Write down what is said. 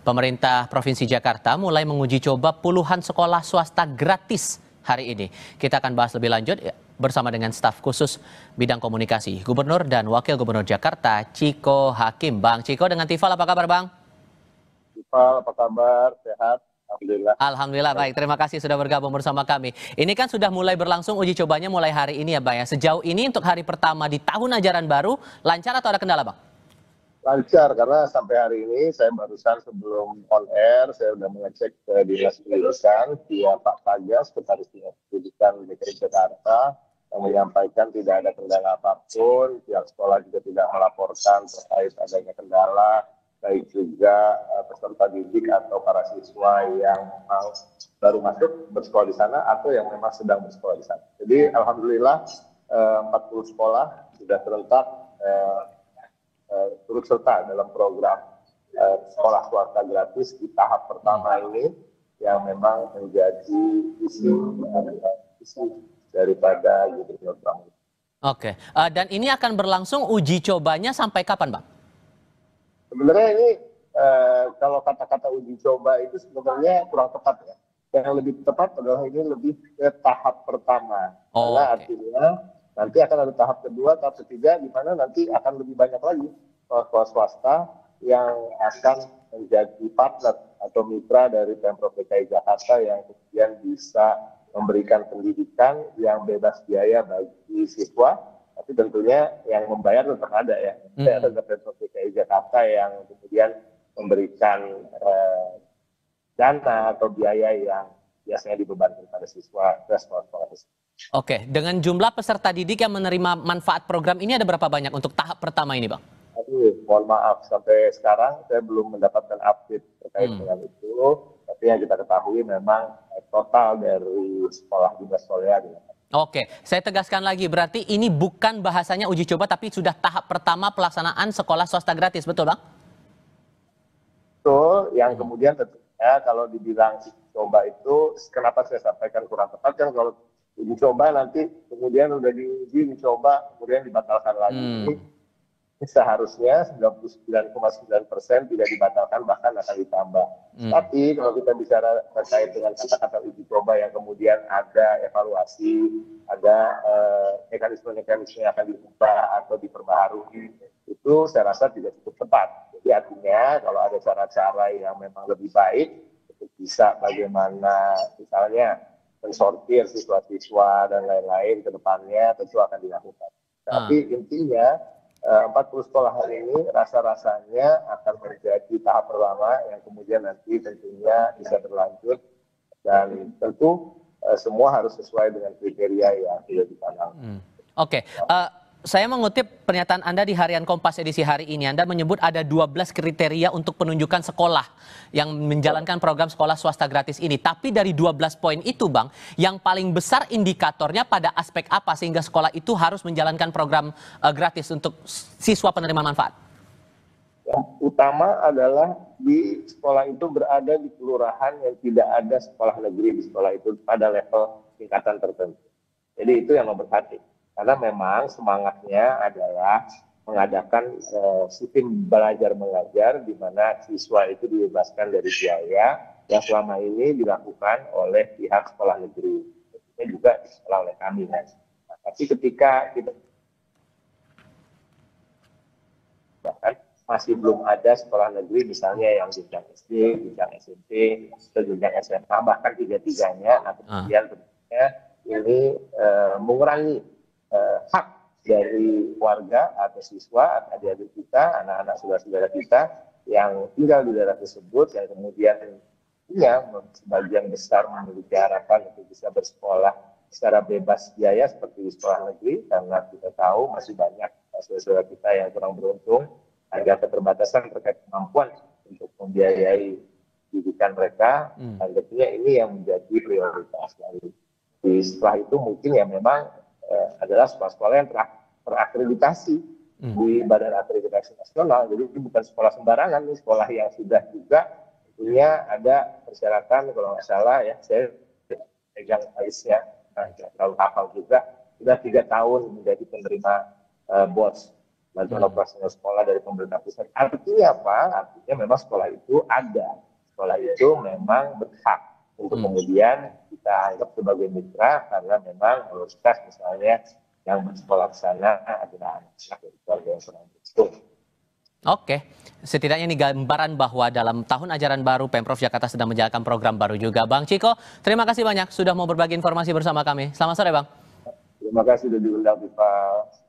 Pemerintah Provinsi Jakarta mulai menguji coba puluhan sekolah swasta gratis hari ini. Kita akan bahas lebih lanjut bersama dengan staf khusus bidang komunikasi Gubernur dan Wakil Gubernur Jakarta, Chiko Hakim. Bang Chiko dengan Tifal, apa kabar Bang? Tifal, apa kabar? Sehat? Alhamdulillah. Alhamdulillah baik, terima kasih sudah bergabung bersama kami. Ini kan sudah mulai berlangsung uji cobanya mulai hari ini ya Bang ya. Sejauh ini untuk hari pertama di tahun ajaran baru, lancar atau ada kendala Bang? Lancar, karena sampai hari ini saya barusan sebelum on air, saya sudah mengecek ke Dinas Pendidikan via Pak Fajar, Sekretaris Dinas Pendidikan DKI Jakarta, yang menyampaikan tidak ada kendala apapun, pihak sekolah juga tidak melaporkan terkait adanya kendala, baik juga peserta didik atau para siswa yang baru masuk bersekolah di sana atau yang memang sedang bersekolah di sana. Jadi alhamdulillah 40 sekolah sudah serentak turut serta dalam program sekolah swasta gratis di tahap pertama ini yang memang menjadi isi daripada Gubernur Bank. Oke, dan ini akan berlangsung uji cobanya sampai kapan Bang? Sebenarnya ini kalau kata-kata uji coba itu sebenarnya kurang tepat ya. Yang lebih tepat adalah ini lebih ke tahap pertama. Karena artinya nanti akan ada tahap kedua, tahap ketiga, di mana nanti akan lebih banyak lagi sekolah swasta yang akan menjadi partner atau mitra dari Pemprov DKI Jakarta yang kemudian bisa memberikan pendidikan yang bebas biaya bagi siswa, tapi tentunya yang membayar tetap ada ya. Ada Pemprov DKI Jakarta yang kemudian memberikan dana atau biaya yang biasanya dibebankan pada siswa ke sekolah-sekolah tersebut. Oke, dengan jumlah peserta didik yang menerima manfaat program ini ada berapa banyak untuk tahap pertama ini Bang? Aduh, mohon maaf, sampai sekarang saya belum mendapatkan update terkait dengan itu, tapi yang kita ketahui memang total dari sekolah jumlah sekolah. Oke, saya tegaskan lagi, berarti ini bukan bahasanya uji coba, tapi sudah tahap pertama pelaksanaan sekolah swasta gratis, betul Bang? Betul, yang kemudian tentunya kalau dibilang uji coba itu, kenapa saya sampaikan kurang tepat, kan kalau uji coba nanti kemudian udah diuji, dicoba, kemudian dibatalkan lagi. Seharusnya 99,9% tidak dibatalkan, bahkan akan ditambah. Tapi kalau kita bicara terkait dengan kata-kata uji coba yang kemudian ada evaluasi, ada mekanisme-mekanisme yang akan diubah atau diperbaharui, itu saya rasa tidak cukup tepat. Jadi artinya kalau ada cara-cara yang memang lebih baik, untuk bisa bagaimana misalnya mensortir siswa-siswa dan lain-lain ke depannya tentu akan dilakukan. Tapi intinya 40 sekolah hari ini rasa-rasanya akan menjadi tahap pertama yang kemudian nanti tentunya bisa berlanjut dan tentu semua harus sesuai dengan kriteria yang sudah ditanam. Oke, saya mengutip pernyataan Anda di Harian Kompas edisi hari ini. Anda menyebut ada 12 kriteria untuk penunjukan sekolah yang menjalankan program sekolah swasta gratis ini. Tapi dari 12 poin itu Bang, yang paling besar indikatornya pada aspek apa sehingga sekolah itu harus menjalankan program gratis untuk siswa penerima manfaat? Yang utama adalah di sekolah itu berada di kelurahan yang tidak ada sekolah negeri di sekolah itu pada level tingkatan tertentu. Jadi itu yang nomor satu. Karena memang semangatnya adalah mengadakan sistem belajar mengajar di mana siswa itu dibebaskan dari biaya yang selama ini dilakukan oleh pihak sekolah negeri. Ini juga dikelola oleh kami. Nah, tapi ketika kita bahkan masih belum ada sekolah negeri misalnya yang jenjang SD, jenjang SMP, atau jenjang SMA, bahkan tiga-tiganya, nah kemudian tentunya ini mengurangi hak dari warga atau siswa, adik-adik kita, anak-anak saudara-saudara kita yang tinggal di daerah tersebut, yang kemudian punya sebagian besar memiliki harapan untuk bisa bersekolah secara bebas biaya seperti di sekolah negeri, karena kita tahu masih banyak saudara-saudara kita yang kurang beruntung, ada keterbatasan terkait kemampuan untuk membiayai pendidikan mereka, dan tentunya ini yang menjadi prioritas. Setelah itu mungkin ya memang adalah sekolah-sekolah yang terakreditasi di Badan Akreditasi Nasional. Jadi ini bukan sekolah sembarangan, ini sekolah yang sudah juga punya ada persyaratan, kalau nggak salah ya, saya pegang ais-nya, nggak terlalu hafal juga, sudah 3 tahun menjadi penerima BOS. bantuan operasional sekolah dari pemerintah pusat. Artinya apa? Artinya memang sekolah itu ada. Sekolah itu memang berhak untuk kemudian kita anggap sebagai mitra karena memang mayoritas misalnya yang bersekolah di sana adalah anak-anak dari keluarga yang kurang beruntung. Oke, setidaknya ini gambaran bahwa dalam tahun ajaran baru Pemprov Jakarta sedang menjalankan program baru juga. Bang Ciko, terima kasih banyak sudah mau berbagi informasi bersama kami. Selamat sore, Bang. Terima kasih sudah diundang, Pak.